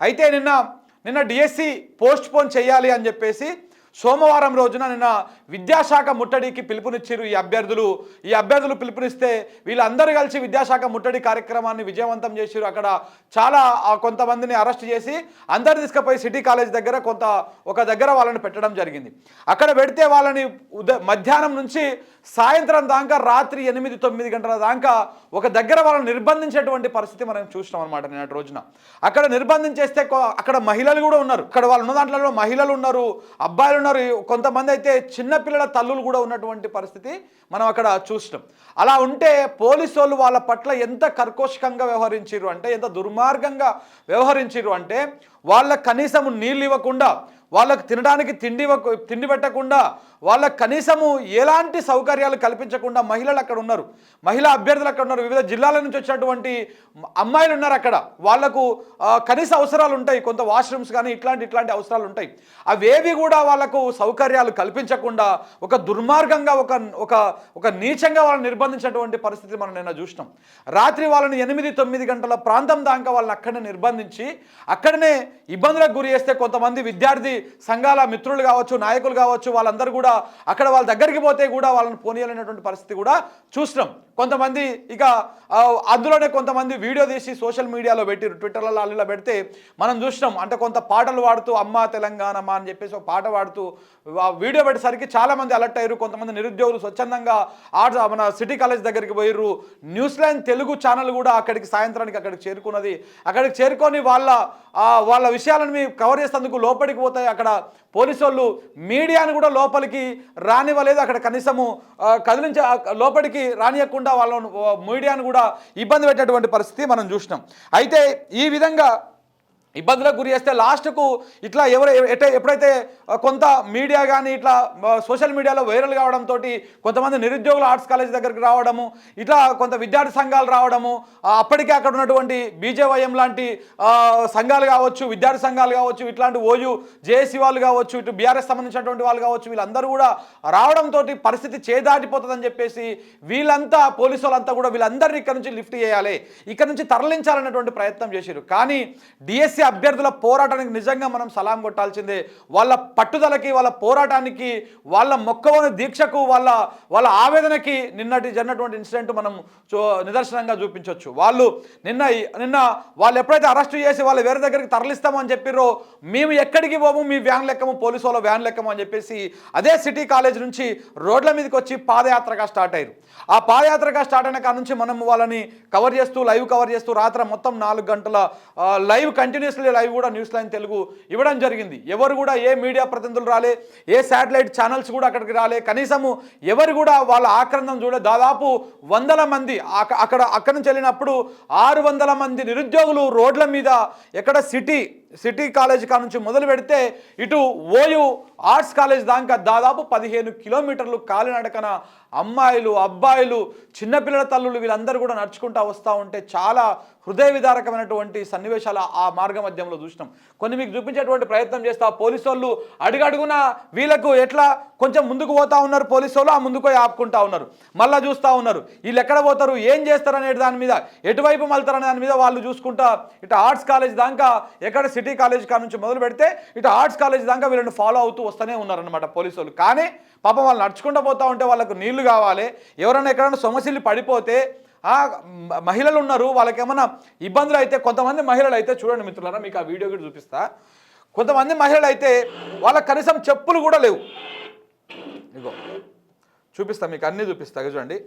అయితే నిన్న నిన్న డిఎస్సి పోస్ట్ పోన్ చేయాలి అని చెప్పేసి సోమవారం రోజున నిన్న విద్యాశాఖ ముట్టడికి పిలుపునిచ్చారు ఈ అభ్యర్థులు పిలుపునిస్తే వీళ్ళందరూ కలిసి విద్యాశాఖ ముట్టడి కార్యక్రమాన్ని విజయవంతం చేశారు. అక్కడ చాలా కొంతమందిని అరెస్ట్ చేసి అందరు తీసుకుపోయి సిటీ కాలేజ్ దగ్గర ఒక దగ్గర వాళ్ళని పెట్టడం జరిగింది. అక్కడ పెడితే వాళ్ళని మధ్యాహ్నం నుంచి సాయంత్రం దాకా రాత్రి 8-9 గంటల దాకా ఒక దగ్గర వాళ్ళని నిర్బంధించేటువంటి పరిస్థితి మనం చూసినాం అనమాట. నిన్నటి రోజున అక్కడ నిర్బంధించేస్తే అక్కడ మహిళలు కూడా ఉన్నారు. అక్కడ వాళ్ళు ఉన్న దాంట్లో మహిళలు ఉన్నారు, అబ్బాయిలు ఉన్నారు, కొంతమంది అయితే చిన్నపిల్లల తల్లులు కూడా ఉన్నటువంటి పరిస్థితి మనం అక్కడ చూసినాం. అలా ఉంటే పోలీసు వాళ్ళు వాళ్ళ పట్ల ఎంత కర్కోశకంగా వ్యవహరించారు అంటే, ఎంత దుర్మార్గంగా వ్యవహరించారు అంటే, వాళ్ళకు కనీసం నీళ్ళు ఇవ్వకుండా, వాళ్ళకు తినడానికి తిండి పెట్టకుండా, వాళ్ళకు కనీసము ఎలాంటి సౌకర్యాలు కల్పించకుండా మహిళలు అక్కడ ఉన్నారు, మహిళా అభ్యర్థులు అక్కడ ఉన్నారు, వివిధ జిల్లాల నుంచి వచ్చినటువంటి అమ్మాయిలు ఉన్నారు. అక్కడ వాళ్లకు కనీస అవసరాలు ఉంటాయి, కొంత వాష్రూమ్స్ కానీ ఇట్లాంటి అవసరాలు ఉంటాయి. అవేవి కూడా వాళ్ళకు సౌకర్యాలు కల్పించకుండా ఒక దుర్మార్గంగా ఒక నీచంగా వాళ్ళని నిర్బంధించినటువంటి పరిస్థితి మనం నిన్న చూసినాం. రాత్రి వాళ్ళని 8-9 గంటల ప్రాంతం దాకా వాళ్ళని అక్కడనే నిర్బంధించి అక్కడనే ఇబ్బందులకు గురి చేస్తే కొంతమంది విద్యార్థి సంఘాల మిత్రులు కావచ్చు, నాయకులు కావచ్చు, వాళ్ళందరూ కూడా అక్కడ వాళ్ళ దగ్గరికి పోతే కూడా వాళ్ళని పోనీయాలనేటువంటి పరిస్థితి కూడా చూసినాం. కొంతమంది ఇక అందులోనే కొంతమంది వీడియో తీసి సోషల్ మీడియాలో పెట్టిరు, ట్విట్టర్లలో అల్లిలో పెడితే మనం చూసినాం. అంటే కొంత పాటలు పాడుతూ అమ్మ తెలంగాణమా అని చెప్పేసి ఒక పాట పాడుతూ వీడియో పెట్టేసరికి చాలామంది అలర్ట్ అయ్యారు. కొంతమంది నిరుద్యోగులు స్వచ్ఛందంగా మన సిటీ కాలేజ్ దగ్గరికి పోయిర్రు. న్యూస్ లైన్ తెలుగు ఛానల్ కూడా సాయంత్రానికి అక్కడికి చేరుకున్నది. అక్కడికి చేరుకొని వాళ్ళ విషయాలను మేము కవర్ చేసేందుకు లోపలికి పోతాయి. అక్కడ పోలీసు వాళ్ళు మీడియాను కూడా లోపలికి రానివ్వలేదు. అక్కడ కనీసము లోపలికి రానియకుండా వాళ్ళ మీడియాను కూడా ఇబ్బంది పెట్టేటువంటి పరిస్థితి మనం చూసినాం. అయితే ఈ విధంగా ఇబ్బందులకు గురి చేస్తే లాస్ట్కు ఇట్లా ఎప్పుడైతే కొంత మీడియా కానీ ఇట్లా సోషల్ మీడియాలో వైరల్ కావడంతో కొంతమంది నిరుద్యోగులు ఆర్ట్స్ కాలేజ్ దగ్గరికి రావడము, ఇట్లా కొంత విద్యార్థి సంఘాలు రావడము, అప్పటికే అక్కడ ఉన్నటువంటి బీజేవైఎం లాంటి సంఘాలు కావచ్చు, విద్యార్థి సంఘాలు కావచ్చు, ఇట్లాంటి ఓయూ జేఏసీ వాళ్ళు కావచ్చు, ఇటు బీఆర్ఎస్ సంబంధించినటువంటి వాళ్ళు కావచ్చు, వీళ్ళందరూ కూడా రావడంతో పరిస్థితి చేదాటిపోతుందని చెప్పేసి వీళ్ళంతా పోలీసు వాళ్ళంతా కూడా వీళ్ళందరినీ ఇక్కడ నుంచి లిఫ్ట్ చేయాలి, ఇక్కడ నుంచి తరలించాలన్నటువంటి ప్రయత్నం చేశారు. కానీ డిఎస్సి అభ్యర్థుల పోరాటానికి నిజంగా మనం సలాం కొట్టాల్సిందే. వాళ్ళ పట్టుదలకి, వాళ్ళ పోరాటానికి, వాళ్ళ మొక్కవని దీక్షకు, వాళ్ళ ఆవేదనకి జరిగినటువంటి ఇన్సిడెంట్ మనం నిదర్శనంగా చూపించవచ్చు. వాళ్ళు నిన్న వాళ్ళు ఎప్పుడైతే అరెస్ట్ చేసి వాళ్ళు వేరే దగ్గరికి తరలిస్తామని చెప్పిర్రో, మేము ఎక్కడికి పోము, మీ వ్యాన్ లెక్కము, పోలీసు వాళ్ళ వ్యాన్ లెక్కము అని చెప్పేసి అదే సిటీ కాలేజ్ నుంచి రోడ్ల మీదకి వచ్చి పాదయాత్రగా స్టార్ట్ అయ్యారు. ఆ పాదయాత్రగా స్టార్ట్ అయిన కాడ నుంచి మనం వాళ్ళని లైవ్ కవర్ చేస్తూ రాత్రి మొత్తం 4 గంటల లైవ్ కంటిన్యూస్లీ లైవ్ కూడా న్యూస్ లైన్ తెలుగు ఇవ్వడం జరిగింది. ఎవరు కూడా ఏ మీడియా ప్రతినిధులు రాలే, ఏ శాటిలైట్ ఛానల్స్ కూడా అక్కడికి రాలే, కనీసము ఎవరు కూడా వాళ్ళ ఆక్రందం చూడలే. దాదాపు 100 మంది అక్కడ నుంచి వెళ్ళినప్పుడు 600 మంది నిరుద్యోగులు రోడ్ల మీద ఎక్కడ సిటీ కాలేజ్ కా నుంచి మొదలు పెడితే ఇటు ఓయూ ఆర్ట్స్ కాలేజ్ దాకా దాదాపు 15 కిలోమీటర్లు కాలినడకన అమ్మాయిలు, అబ్బాయిలు, చిన్నపిల్లల తల్లులు వీళ్ళందరూ కూడా నడుచుకుంటూ వస్తూ ఉంటే చాలా హృదయ విదారకమైనటువంటి సన్నివేశాలు ఆ మార్గ మధ్యంలో చూసినాం. కొన్ని మీకు చూపించేటువంటి ప్రయత్నం చేస్తా. పోలీసు వాళ్ళు అడుగడుగున వీళ్ళకు ఎట్లా కొంచెం ముందుకు పోతా ఉన్నారు, పోలీసు వాళ్ళు ఆ ముందుకు ఆపుకుంటా ఉన్నారు, మళ్ళీ చూస్తూ ఉన్నారు వీళ్ళు ఎక్కడ పోతారు, ఏం చేస్తారు అనే దాని మీద, ఎటువైపు మళ్తారనే దాని మీద వాళ్ళు చూసుకుంటా ఇటు ఆర్ట్స్ కాలేజ్ దాకా ఎక్కడ సిటీ కాలేజ్ కా నుంచి మొదలు పెడితే ఇటు ఆర్ట్స్ కాలేజ్ దాకా వీళ్ళని ఫాలో అవుతూ వస్తూనే ఉన్నారనమాట పోలీసు వాళ్ళు. కానీ పాపం వాళ్ళు నడుచుకుంటూ పోతూ ఉంటే వాళ్ళకు నీళ్లు కావాలి, ఎవరైనా ఎక్కడైనా సొమసిల్లి పడిపోతే మహిళలు ఉన్నారు, వాళ్ళకి ఏమైనా ఇబ్బందులు అయితే కొంతమంది మహిళలు అయితే చూడండి మిత్రులారా, మీకు ఆ వీడియో కూడా చూపిస్తా. కొంతమంది మహిళలు అయితే వాళ్ళకి కనీసం చెప్పులు కూడా లేవు. ఇగో చూపిస్తా, మీకు అన్నీ చూపిస్తా చూడండి.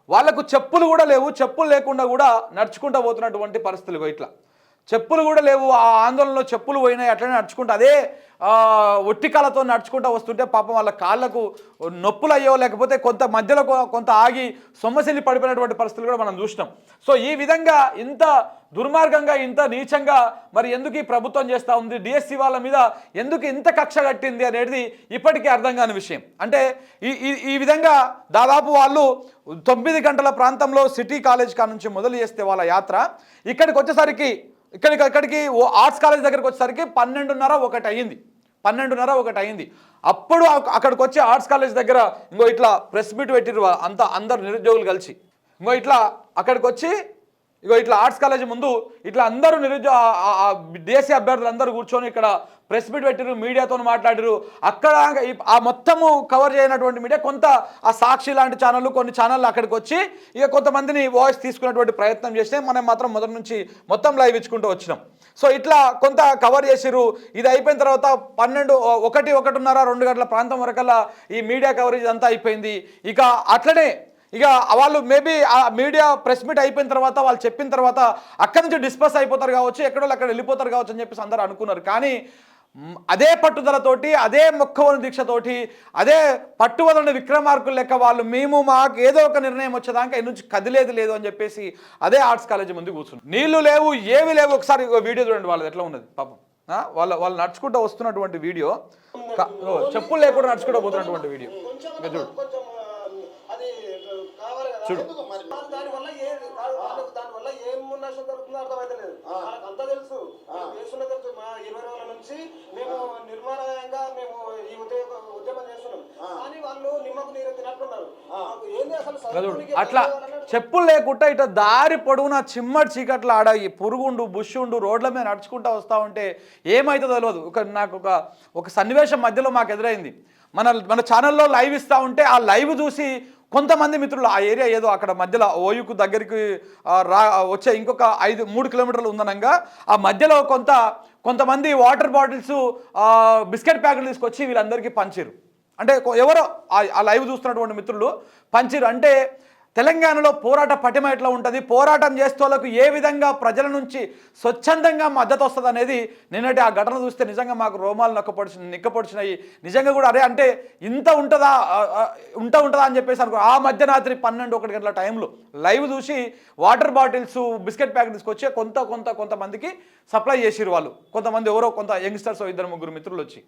వాళ్ళకు చెప్పులు కూడా లేవు, చెప్పులు లేకుండా కూడా నడుచుకుంటూ పోతున్నటువంటి పరిస్థితులు ఇట్లా చెప్పులు కూడా లేవు. ఆ ఆందోళనలో చెప్పులు పోయినాయి, అట్లనే నడుచుకుంటూ అదే ఒట్టికాలతో నడుచుకుంటూ వస్తుంటే పాపం వాళ్ళ కాళ్ళకు నొప్పులు అయ్యో, లేకపోతే కొంత మధ్యలో కొంత ఆగి సొమ్మసిల్లి పడిపోయినటువంటి పరిస్థితులు కూడా మనం చూసినాం. సో ఈ విధంగా ఇంత దుర్మార్గంగా, ఇంత నీచంగా మరి ఎందుకు ఈ ప్రభుత్వం చేస్తూ ఉంది, డిఎస్సి వాళ్ళ మీద ఎందుకు ఇంత కక్ష కట్టింది అనేది ఇప్పటికీ అర్థం కాని విషయం. అంటే ఈ విధంగా దాదాపు వాళ్ళు 9 గంటల ప్రాంతంలో సిటీ కాలేజ్ కా నుంచి మొదలు చేస్తే వాళ్ళ యాత్ర ఇక్కడికి వచ్చేసరికి ఇక్కడికి ఆర్ట్స్ కాలేజ్ దగ్గరికి వచ్చేసరికి 12:30 అయింది. 12:30 అయింది. అప్పుడు అక్కడికి వచ్చి ఆర్ట్స్ కాలేజ్ దగ్గర ఇట్లా ప్రెస్ మీట్ పెట్టిరు అందరు నిరుద్యోగులు కలిసి. ఇట్లా అక్కడికి వచ్చి ఇగో ఇట్లా ఆర్ట్స్ కాలేజ్ ముందు ఇట్లా అందరూ దేశీయ అభ్యర్థులు అందరూ కూర్చొని ఇక్కడ ప్రెస్ మీట్ పెట్టిరు, మీడియాతో మాట్లాడిరు. అక్కడ ఆ మొత్తము కవర్ చేయనటువంటి మీడియా కొంత ఆ సాక్షి లాంటి ఛానళ్ళు కొన్ని ఛానళ్ళు అక్కడికి వచ్చి ఇక కొంతమందిని వాయిస్ తీసుకునేటువంటి ప్రయత్నం చేస్తే మనం మాత్రం మొదటి నుంచి మొత్తం లైవ్ ఇచ్చుకుంటూ వచ్చినాం. సో ఇట్లా కొంత కవర్ చేసిరు. ఇది అయిపోయిన తర్వాత 1:30 2 గంటల ప్రాంతం వరకల్లా ఈ మీడియా కవరేజ్ అంతా అయిపోయింది. ఇక అట్లనే ఇక వాళ్ళు మేబీ ఆ మీడియా ప్రెస్ మీట్ అయిపోయిన తర్వాత వాళ్ళు చెప్పిన తర్వాత అక్కడి నుంచి డిస్పస్ అయిపోతారు కావచ్చు, ఎక్కడో అక్కడ వెళ్ళిపోతారు కావచ్చు అని చెప్పేసి అందరూ అనుకున్నారు. కానీ అదే పట్టుదలతోటి, అదే మొక్కవని దీక్షతోటి, అదే పట్టువదలని విక్రమార్కులు లెక్క వాళ్ళు మాకు ఏదో ఒక నిర్ణయం వచ్చేదాకా ఈ నుంచి కదిలేదు లేదు అని చెప్పేసి అదే ఆర్ట్స్ కాలేజ్ ముందు కూర్చున్నారు. నీళ్లు లేవు, ఏవి లేవు. ఒకసారి వీడియో చూడండి వాళ్ళది ఎట్లా ఉన్నది పాపం. వాళ్ళు నడుచుకుంటూ వస్తున్నటువంటి వీడియో, చెప్పులు లేకుండా నడుచుకుంటూ పోతున్నటువంటి వీడియో చూడు. దానివల్ల ఏం నష్టం జరుగుతుందో అర్థమైతలేదు. అంతా తెలుసు, చేస్తున్న తెలుసు. మా 20 రోజుల నుంచి మేము నిర్మాణంగా మేము ఈ ఉద్యమం చేస్తున్నాం. కానీ వాళ్ళు నిమ్మకు నీరు తినట్టున్నారు. ఏంది అసలు అట్లా చెప్పులు లేకుండా ఇట్లా దారి పొడవునా చిమ్మడి చీకట్లు ఆడ ఈ పురుగుండు బుష్ ఉండు రోడ్ల మీద నడుచుకుంటూ వస్తూ ఉంటే ఏమవుతుందో తెలియదు. నాకు ఒక సన్నివేశం మధ్యలో మాకు ఎదురైంది. మన ఛానల్లో లైవ్ ఇస్తూ ఉంటే ఆ లైవ్ చూసి కొంతమంది మిత్రులు ఆ ఏరియా ఏదో అక్కడ మధ్యలో ఓయుకు దగ్గరికి వచ్చే ఇంకొక 3 కిలోమీటర్లు ఉందనంగా ఆ మధ్యలో కొంతమంది వాటర్ బాటిల్స్ బిస్కెట్ ప్యాకెట్లు తీసుకొచ్చి వీళ్ళందరికీ పంచిరు. అంటే ఎవరో ఆ లైవ్ చూస్తున్నటువంటి మిత్రులు పంచిరు. అంటే తెలంగాణలో పోరాట పటిమ ఎట్లా ఉంటుంది, పోరాటం చేస్తోళ్ళకు ఏ విధంగా ప్రజల నుంచి స్వచ్ఛందంగా మద్దతు వస్తుంది అనేది నిన్నటి ఆ ఘటన చూస్తే నిజంగా మాకు రోమాలు నిక్కపొడిచినాయి. నిజంగా కూడా అరే అంటే ఇంత ఉంటుందా అని చెప్పేసి అనుకో. ఆ మధ్యరాత్రి 12-1 గంటల టైంలో లైవ్ చూసి వాటర్ బాటిల్స్ బిస్కెట్ ప్యాకెట్ తీసుకొచ్చి కొంతమందికి సప్లై చేసిరు వాళ్ళు. కొంతమంది ఎవరో కొంత యంగ్స్టర్స్ 2-3 మిత్రులు వచ్చి